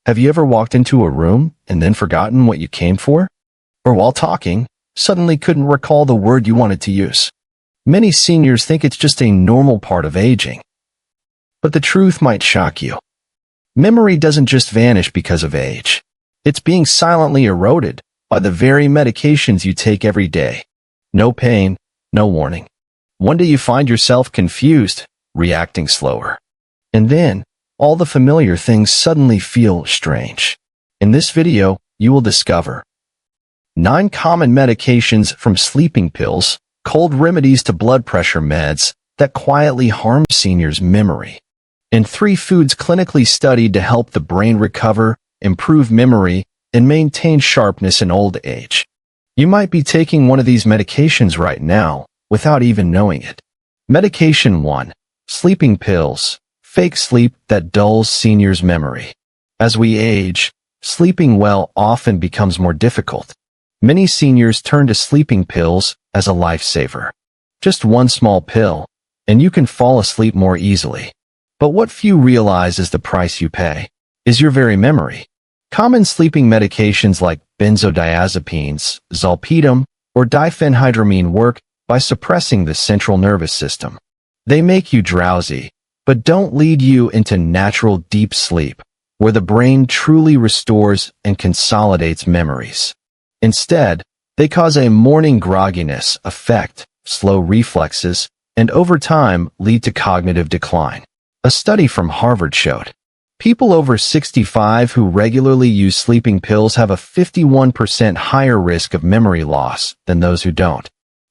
Have you ever walked into a room and then forgotten what you came for? Or while talking, suddenly couldn't recall the word you wanted to use? Many seniors think it's just a normal part of aging. But the truth might shock you. Memory doesn't just vanish because of age. It's being silently eroded by the very medications you take every day. No pain, no warning. One day you find yourself confused, reacting slower. And then, all the familiar things suddenly feel strange. In this video, you will discover 9 common medications from sleeping pills, cold remedies to blood pressure meds that quietly harm seniors' memory, and 3 foods clinically studied to help the brain recover, improve memory, and maintain sharpness in old age. You might be taking one of these medications right now without even knowing it. Medication 1. Sleeping pills. Fake sleep that dulls seniors' memory. As we age, sleeping well often becomes more difficult. Many seniors turn to sleeping pills as a lifesaver. Just one small pill, and you can fall asleep more easily. But what few realize is the price you pay is your very memory. Common sleeping medications like benzodiazepines, zolpidem, or diphenhydramine work by suppressing the central nervous system. They make you drowsy, but don't lead you into natural deep sleep, where the brain truly restores and consolidates memories. Instead, they cause a morning grogginess effect, slow reflexes, and over time lead to cognitive decline. A study from Harvard showed people over 65 who regularly use sleeping pills have a 51% higher risk of memory loss than those who don't.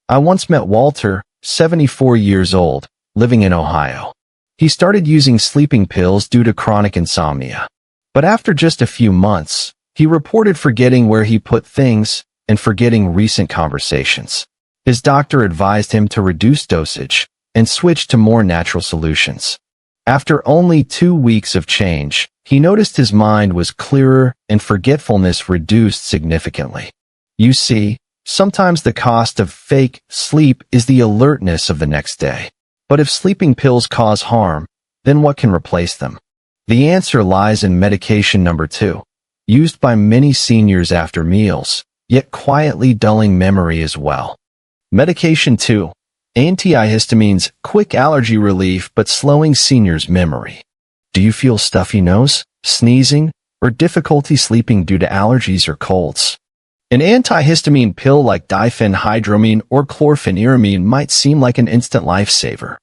I once met Walter, 74 years old, living in Ohio. He started using sleeping pills due to chronic insomnia. But after just a few months, he reported forgetting where he put things and forgetting recent conversations. His doctor advised him to reduce dosage and switch to more natural solutions. After only 2 weeks of change, he noticed his mind was clearer and forgetfulness reduced significantly. You see, sometimes the cost of fake sleep is the alertness of the next day. But if sleeping pills cause harm, then what can replace them? The answer lies in medication number 2, used by many seniors after meals, yet quietly dulling memory as well. Medication 2. Antihistamines, quick allergy relief but slowing seniors' memory. Do you feel stuffy nose, sneezing, or difficulty sleeping due to allergies or colds? An antihistamine pill like diphenhydramine or chlorpheniramine might seem like an instant lifesaver.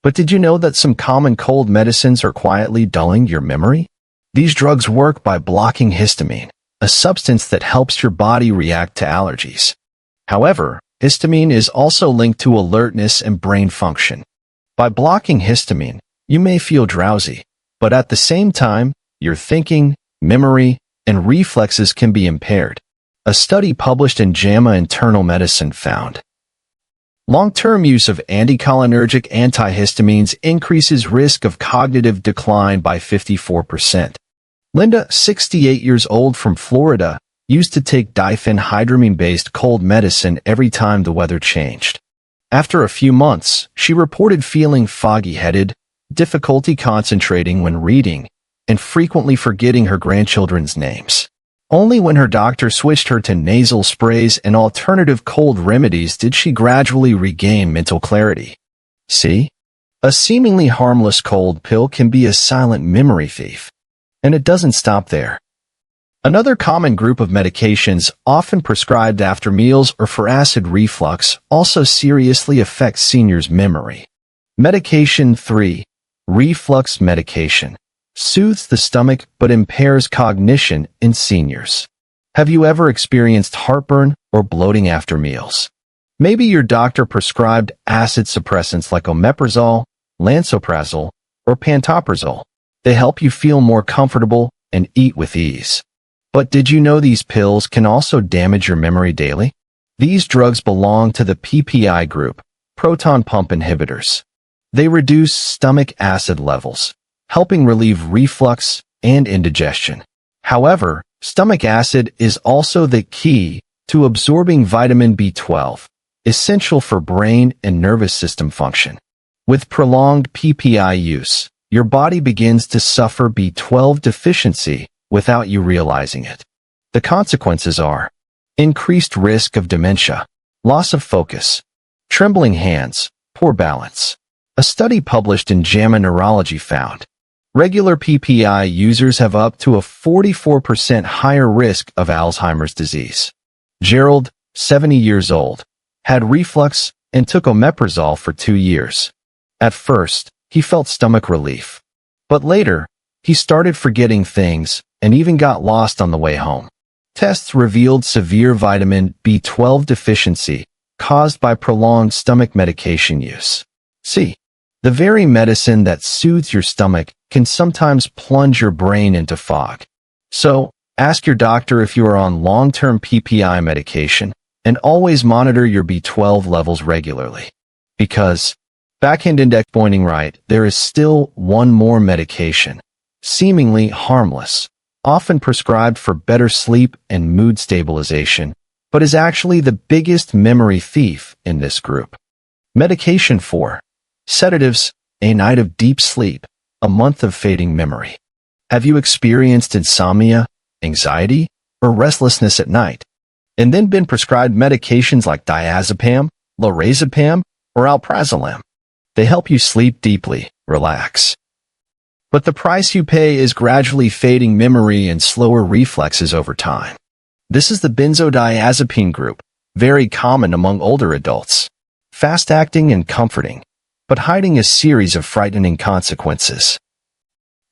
But did you know that some common cold medicines are quietly dulling your memory? These drugs work by blocking histamine, a substance that helps your body react to allergies. However, histamine is also linked to alertness and brain function. By blocking histamine, you may feel drowsy, but at the same time, your thinking, memory, and reflexes can be impaired. A study published in JAMA Internal Medicine found long-term use of anticholinergic antihistamines increases risk of cognitive decline by 54%. Linda, 68 years old from Florida, used to take diphenhydramine-based cold medicine every time the weather changed. After a few months, she reported feeling foggy-headed, difficulty concentrating when reading, and frequently forgetting her grandchildren's names. Only when her doctor switched her to nasal sprays and alternative cold remedies did she gradually regain mental clarity. See? A seemingly harmless cold pill can be a silent memory thief. And it doesn't stop there. Another common group of medications often prescribed after meals or for acid reflux also seriously affects seniors' memory. Medication 3. Reflux medication. Soothes the stomach but impairs cognition in seniors. Have you ever experienced heartburn or bloating after meals? Maybe your doctor prescribed acid suppressants like omeprazole, lansoprazole, or pantoprazole. They help you feel more comfortable and eat with ease. But did you know these pills can also damage your memory daily? These drugs belong to the PPI group, proton pump inhibitors. They reduce stomach acid levels, helping relieve reflux and indigestion. However, stomach acid is also the key to absorbing vitamin B12, essential for brain and nervous system function. With prolonged PPI use, your body begins to suffer B12 deficiency, without you realizing it. The consequences are increased risk of dementia, loss of focus, trembling hands, poor balance. A study published in JAMA Neurology found regular PPI users have up to a 44% higher risk of Alzheimer's disease. Gerald, 70 years old, had reflux and took omeprazole for 2 years. At first, he felt stomach relief. But later, he started forgetting things and even got lost on the way home. Tests revealed severe vitamin B12 deficiency caused by prolonged stomach medication use. See, the very medicine that soothes your stomach can sometimes plunge your brain into fog. So, ask your doctor if you are on long-term PPI medication and always monitor your B12 levels regularly. Because, backhand index pointing right, there is still one more medication, seemingly harmless, often prescribed for better sleep and mood stabilization, but is actually the biggest memory thief in this group. Medication 4. Sedatives, a night of deep sleep, a month of fading memory. Have you experienced insomnia, anxiety, or restlessness at night, and then been prescribed medications like diazepam, lorazepam, or alprazolam? They help you sleep deeply, relax. But the price you pay is gradually fading memory and slower reflexes over time. This is the benzodiazepine group, very common among older adults. Fast-acting and comforting, but hiding a series of frightening consequences.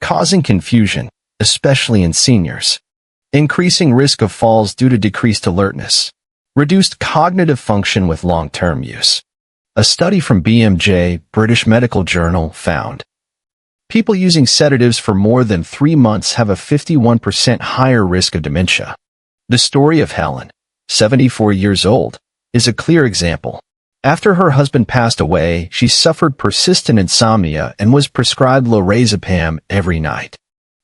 Causing confusion, especially in seniors. Increasing risk of falls due to decreased alertness. Reduced cognitive function with long-term use. A study from BMJ, British Medical Journal, found people using sedatives for more than 3 months have a 51% higher risk of dementia. The story of Helen, 74 years old, is a clear example. After her husband passed away, she suffered persistent insomnia and was prescribed lorazepam every night.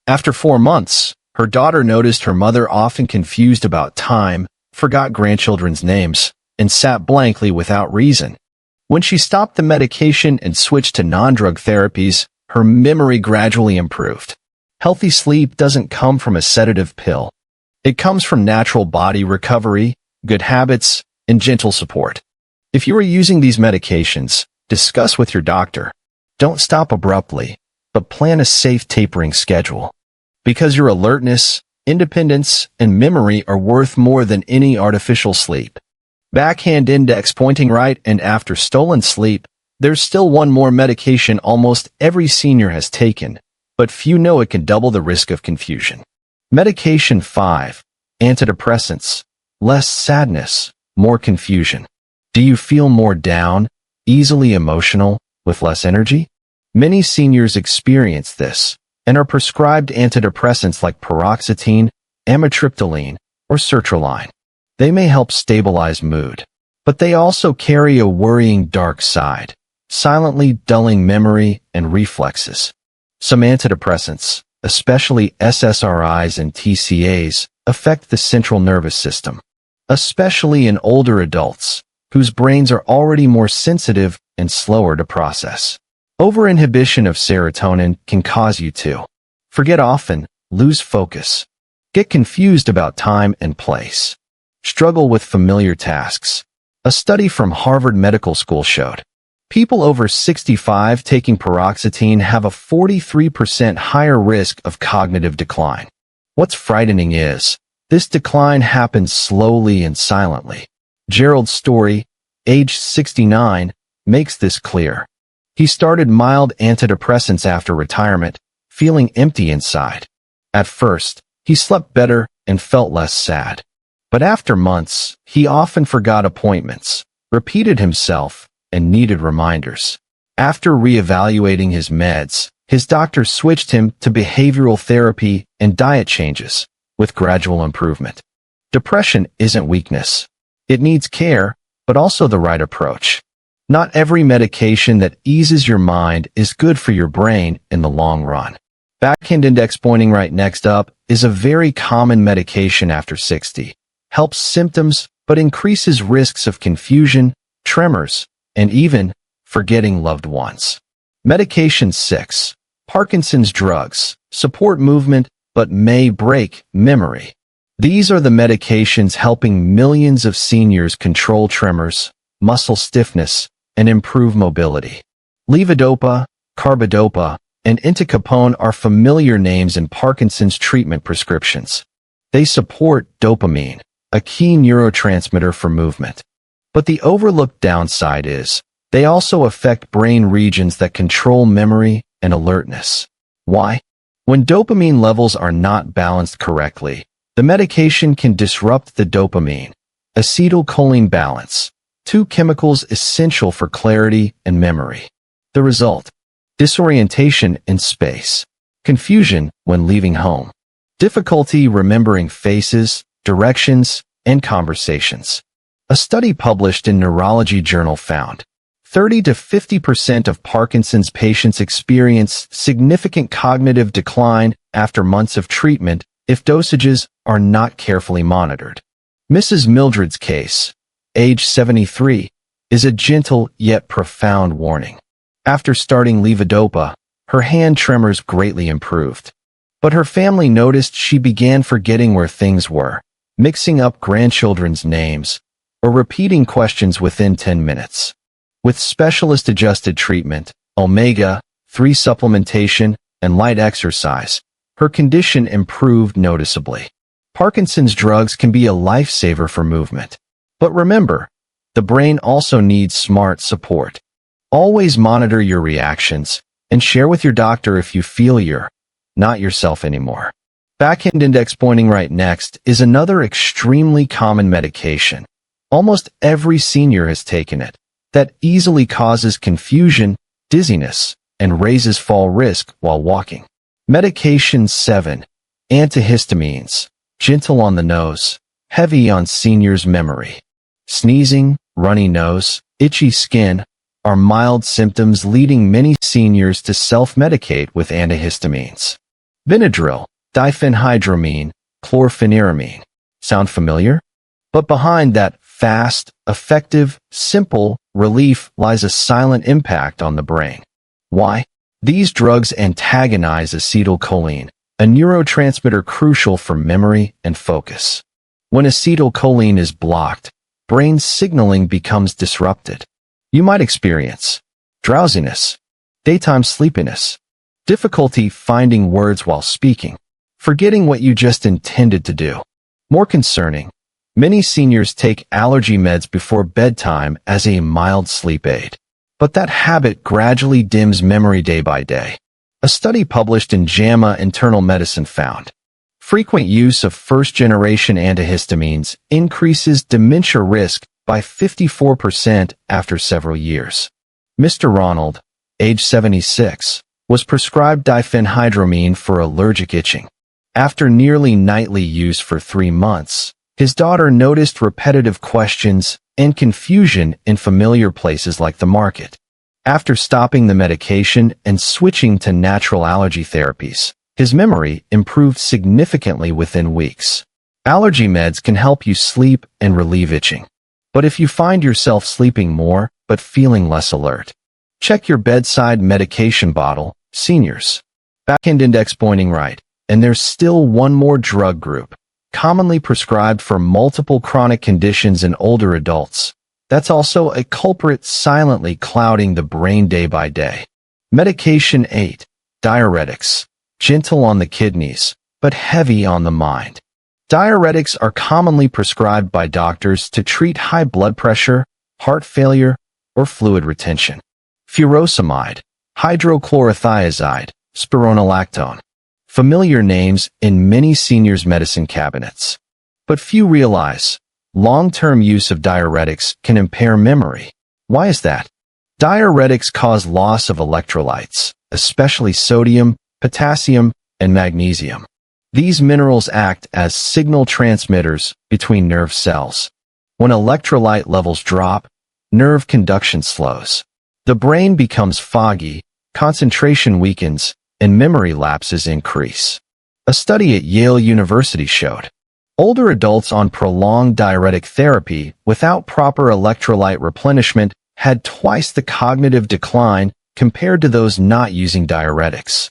After 4 months, her daughter noticed her mother often confused about time, forgot grandchildren's names, and sat blankly without reason. When she stopped the medication and switched to non-drug therapies, her memory gradually improved. Healthy sleep doesn't come from a sedative pill. It comes from natural body recovery, good habits, and gentle support. If you are using these medications, discuss with your doctor. Don't stop abruptly, but plan a safe tapering schedule. Because your alertness, independence, and memory are worth more than any artificial sleep. Backhand index pointing right, and after stolen sleep, there's still one more medication almost every senior has taken, but few know it can double the risk of confusion. Medication 5. Antidepressants. Less sadness, more confusion. Do you feel more down, easily emotional, with less energy? Many seniors experience this and are prescribed antidepressants like paroxetine, amitriptyline, or sertraline. They may help stabilize mood, but they also carry a worrying dark side, silently dulling memory and reflexes. Some antidepressants, especially SSRIs and TCAs, affect the central nervous system, especially in older adults, whose brains are already more sensitive and slower to process. Overinhibition of serotonin can cause you to forget often, lose focus, get confused about time and place, struggle with familiar tasks. A study from Harvard Medical School showed people over 65 taking paroxetine have a 43% higher risk of cognitive decline. What's frightening is, this decline happens slowly and silently. Gerald's story, age 69, makes this clear. He started mild antidepressants after retirement, feeling empty inside. At first, he slept better and felt less sad. But after months, he often forgot appointments, repeated himself, and needed reminders. After reevaluating his meds, his doctor switched him to behavioral therapy and diet changes, with gradual improvement. Depression isn't weakness. It needs care, but also the right approach. Not every medication that eases your mind is good for your brain in the long run. Backhand index pointing right next up is a very common medication after 60. Helps symptoms, but increases risks of confusion, tremors, and even forgetting loved ones. Medication 6. Parkinson's drugs support movement, but may break memory. These are the medications helping millions of seniors control tremors, muscle stiffness, and improve mobility. Levodopa, carbidopa, and entacapone are familiar names in Parkinson's treatment prescriptions. They support dopamine, a key neurotransmitter for movement. But the overlooked downside is, they also affect brain regions that control memory and alertness. Why? When dopamine levels are not balanced correctly, the medication can disrupt the dopamine, acetylcholine balance, two chemicals essential for clarity and memory. The result: disorientation in space, confusion when leaving home, difficulty remembering faces, directions, and conversations. A study published in Neurology Journal found 30 to 50% of Parkinson's patients experience significant cognitive decline after months of treatment if dosages are not carefully monitored. Mrs. Mildred's case, age 73, is a gentle yet profound warning. After starting levodopa, her hand tremors greatly improved. But her family noticed she began forgetting where things were, mixing up grandchildren's names, or repeating questions within 10 minutes. With specialist-adjusted treatment, omega-3 supplementation, and light exercise, her condition improved noticeably. Parkinson's drugs can be a lifesaver for movement. But remember, the brain also needs smart support. Always monitor your reactions and share with your doctor if you feel you're not yourself anymore. Backhand index pointing right next is another extremely common medication. Almost every senior has taken it. That easily causes confusion, dizziness, and raises fall risk while walking. Medication 7. Antihistamines. Gentle on the nose, heavy on seniors' memory. Sneezing, runny nose, itchy skin are mild symptoms leading many seniors to self-medicate with antihistamines. Benadryl, diphenhydramine, chlorpheniramine. Sound familiar? But behind that fast, effective, simple relief lies a silent impact on the brain. Why? These drugs antagonize acetylcholine, a neurotransmitter crucial for memory and focus. When acetylcholine is blocked, brain signaling becomes disrupted. You might experience drowsiness, daytime sleepiness, difficulty finding words while speaking, forgetting what you just intended to do. More concerning, many seniors take allergy meds before bedtime as a mild sleep aid. But that habit gradually dims memory day by day. A study published in JAMA Internal Medicine found frequent use of first-generation antihistamines increases dementia risk by 54% after several years. Mr. Ronald, age 76, was prescribed diphenhydramine for allergic itching. After nearly nightly use for 3 months, his daughter noticed repetitive questions and confusion in familiar places like the market. After stopping the medication and switching to natural allergy therapies, his memory improved significantly within weeks. Allergy meds can help you sleep and relieve itching. But if you find yourself sleeping more but feeling less alert, check your bedside medication bottle, seniors. Backhand index pointing right. And there's still one more drug group, commonly prescribed for multiple chronic conditions in older adults. That's also a culprit silently clouding the brain day by day. Medication 8. Diuretics. Gentle on the kidneys, but heavy on the mind. Diuretics are commonly prescribed by doctors to treat high blood pressure, heart failure, or fluid retention. Furosemide, hydrochlorothiazide, spironolactone. Familiar names in many seniors' medicine cabinets. But few realize, long-term use of diuretics can impair memory. Why is that? Diuretics cause loss of electrolytes, especially sodium, potassium, and magnesium. These minerals act as signal transmitters between nerve cells. When electrolyte levels drop, nerve conduction slows. The brain becomes foggy, concentration weakens, and memory lapses increase. A study at Yale University showed older adults on prolonged diuretic therapy without proper electrolyte replenishment had twice the cognitive decline compared to those not using diuretics.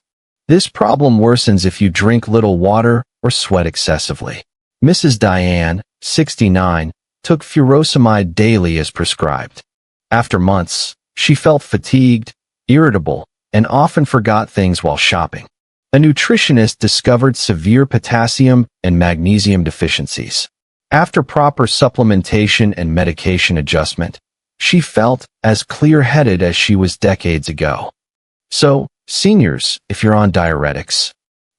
This problem worsens if you drink little water or sweat excessively. Mrs. Diane, 69, took furosemide daily as prescribed. After months, she felt fatigued, irritable, and often forgot things while shopping. A nutritionist discovered severe potassium and magnesium deficiencies. After proper supplementation and medication adjustment, she felt as clear-headed as she was decades ago. So, seniors, if you're on diuretics,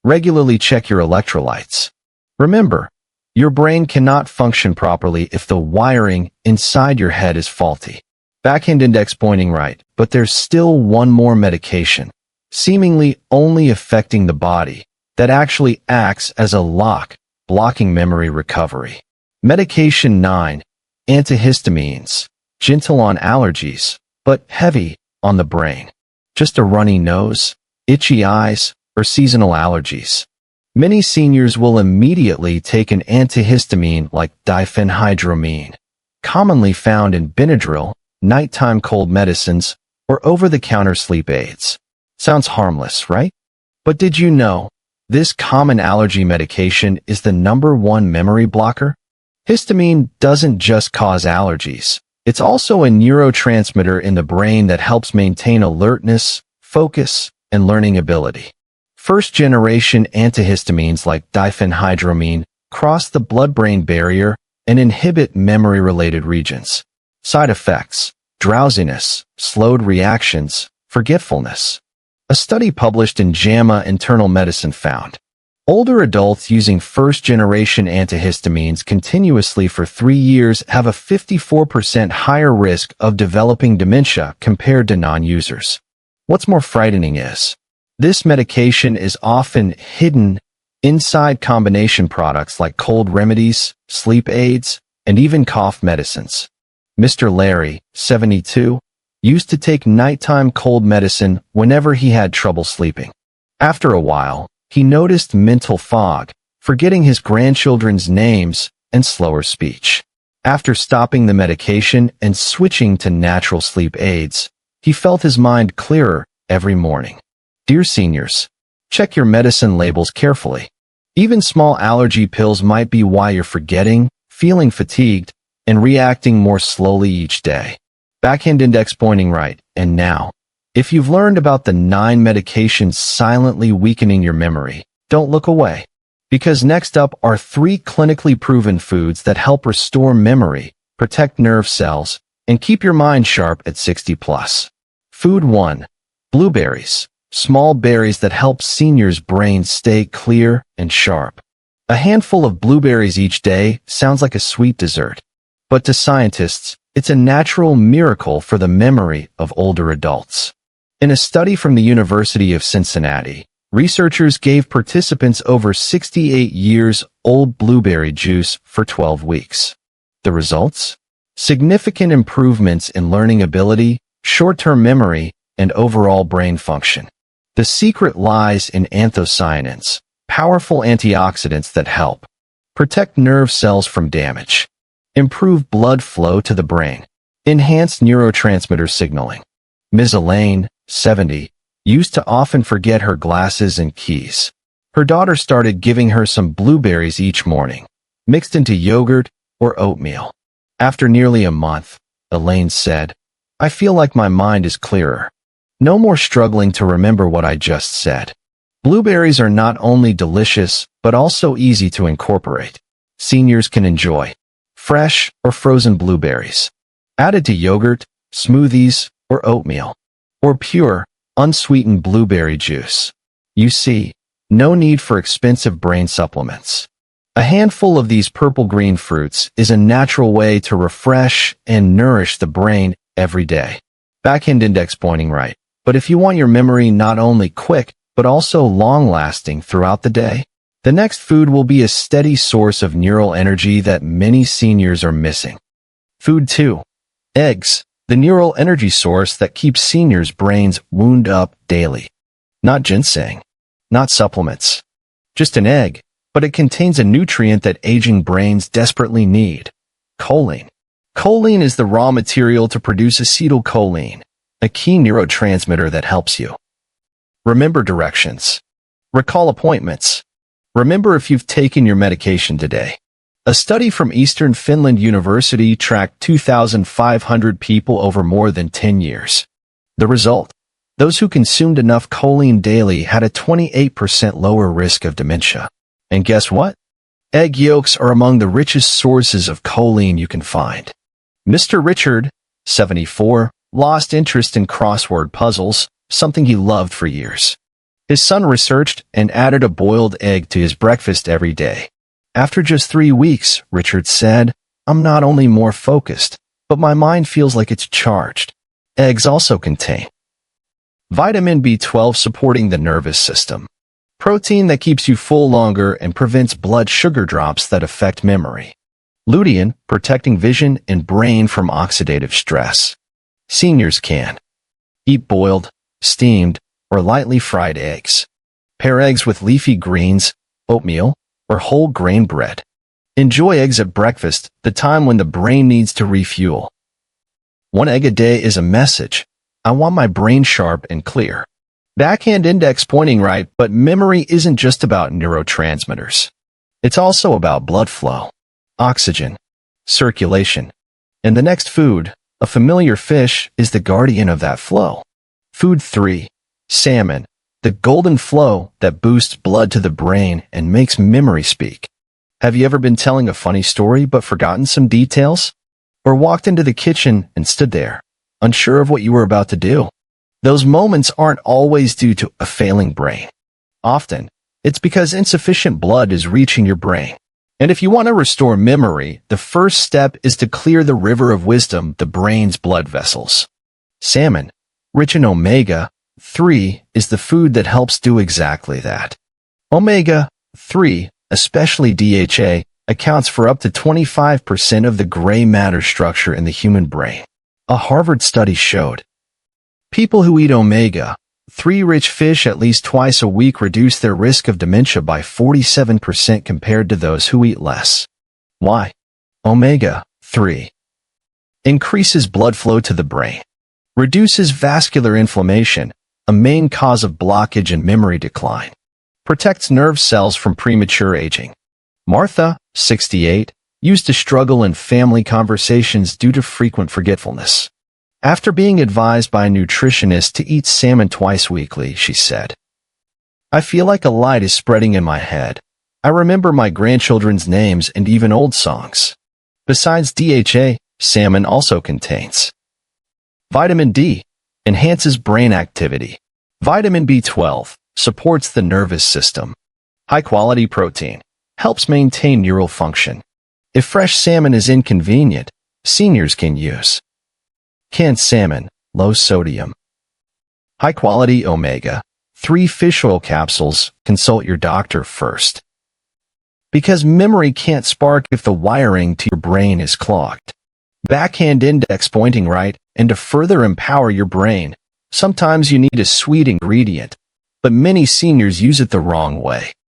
regularly check your electrolytes. Remember, your brain cannot function properly if the wiring inside your head is faulty. Backhand index pointing right, but there's still one more medication, seemingly only affecting the body, that actually acts as a lock, blocking memory recovery. Medication 9, antihistamines, gentle on allergies, but heavy on the brain. Just a runny nose, itchy eyes, or seasonal allergies. Many seniors will immediately take an antihistamine like diphenhydramine, commonly found in Benadryl, nighttime cold medicines, or over-the-counter sleep aids. Sounds harmless, right? But did you know this common allergy medication is the #1 memory blocker? Histamine doesn't just cause allergies. It's also a neurotransmitter in the brain that helps maintain alertness, focus, and learning ability. First-generation antihistamines like diphenhydramine cross the blood-brain barrier and inhibit memory-related regions. Side effects: drowsiness, slowed reactions, forgetfulness. A study published in JAMA Internal Medicine found older adults using first-generation antihistamines continuously for 3 years have a 54% higher risk of developing dementia compared to non-users. What's more frightening is, this medication is often hidden inside combination products like cold remedies, sleep aids, and even cough medicines. Mr. Larry, 72, used to take nighttime cold medicine whenever he had trouble sleeping. After a while, he noticed mental fog, forgetting his grandchildren's names, and slower speech. After stopping the medication and switching to natural sleep aids, he felt his mind clearer every morning. Dear seniors, check your medicine labels carefully. Even small allergy pills might be why you're forgetting, feeling fatigued, and reacting more slowly each day. Backhand index pointing right, and now, if you've learned about the 9 medications silently weakening your memory, don't look away. Because next up are 3 clinically proven foods that help restore memory, protect nerve cells, and keep your mind sharp at 60 plus. Food 1. Blueberries. Small berries that help seniors' brains stay clear and sharp. A handful of blueberries each day sounds like a sweet dessert. But to scientists, it's a natural miracle for the memory of older adults. In a study from the University of Cincinnati, researchers gave participants over 68 years old blueberry juice for 12 weeks. The results? Significant improvements in learning ability, short-term memory, and overall brain function. The secret lies in anthocyanins, powerful antioxidants that help protect nerve cells from damage, improve blood flow to the brain, enhance neurotransmitter signaling. Ms. Elaine, 70, used to often forget her glasses and keys. Her daughter started giving her some blueberries each morning, mixed into yogurt or oatmeal. After nearly a month, Elaine said, "I feel like my mind is clearer. No more struggling to remember what I just said." Blueberries are not only delicious, but also easy to incorporate. Seniors can enjoy fresh or frozen blueberries, added to yogurt, smoothies, or oatmeal, or pure, unsweetened blueberry juice. You see, no need for expensive brain supplements. A handful of these purple-green fruits is a natural way to refresh and nourish the brain every day. Backhand index pointing right. But if you want your memory not only quick, but also long-lasting throughout the day, the next food will be a steady source of neural energy that many seniors are missing. Food 2. Eggs, the neural energy source that keeps seniors' brains wound up daily. Not ginseng, not supplements, just an egg, but it contains a nutrient that aging brains desperately need: choline. Choline is the raw material to produce acetylcholine, a key neurotransmitter that helps you remember directions, Recall appointments. Remember if you've taken your medication today. A study from Eastern Finland University tracked 2,500 people over more than 10 years. The result? Those who consumed enough choline daily had a 28% lower risk of dementia. And guess what? Egg yolks are among the richest sources of choline you can find. Mr. Richard, 74, lost interest in crossword puzzles, something he loved for years. His son researched and added a boiled egg to his breakfast every day. After just 3 weeks, Richard said, "I'm not only more focused, but my mind feels like it's charged." Eggs also contain vitamin B12 supporting the nervous system, protein that keeps you full longer and prevents blood sugar drops that affect memory, lutein protecting vision and brain from oxidative stress. Seniors can eat boiled, steamed, or lightly fried eggs. Pair eggs with leafy greens, oatmeal, or whole grain bread. Enjoy eggs at breakfast, the time when the brain needs to refuel. 1 egg a day is a message. I want my brain sharp and clear. Backhand index pointing right, but memory isn't just about neurotransmitters. It's also about blood flow, oxygen, circulation. And the next food, a familiar fish, is the guardian of that flow. Food 3. Salmon, the golden flow that boosts blood to the brain and makes memory speak. Have you ever been telling a funny story but forgotten some details? Or walked into the kitchen and stood there, unsure of what you were about to do? Those moments aren't always due to a failing brain. Often, it's because insufficient blood is reaching your brain. And if you want to restore memory, the first step is to clear the river of wisdom, the brain's blood vessels. Salmon, rich in omega-3, is the food that helps do exactly that. Omega-3, especially DHA, accounts for up to 25% of the gray matter structure in the human brain. A Harvard study showed people who eat omega-3 rich fish at least twice a week reduce their risk of dementia by 47% compared to those who eat less. Why? Omega-3 increases blood flow to the brain, reduces vascular inflammation, a main cause of blockage and memory decline, protects nerve cells from premature aging. Martha, 68, used to struggle in family conversations due to frequent forgetfulness. After being advised by a nutritionist to eat salmon twice weekly, she said, "I feel like a light is spreading in my head. I remember my grandchildren's names and even old songs." Besides DHA, salmon also contains vitamin D, enhances brain activity. Vitamin B12 supports the nervous system. High-quality protein helps maintain neural function. If fresh salmon is inconvenient, seniors can use canned salmon, low sodium. High-quality omega-3 fish oil capsules. Consult your doctor first. Because memory can't spark if the wiring to your brain is clogged. Backhand index pointing right, and to further empower your brain, sometimes you need a sweet ingredient, but many seniors use it the wrong way.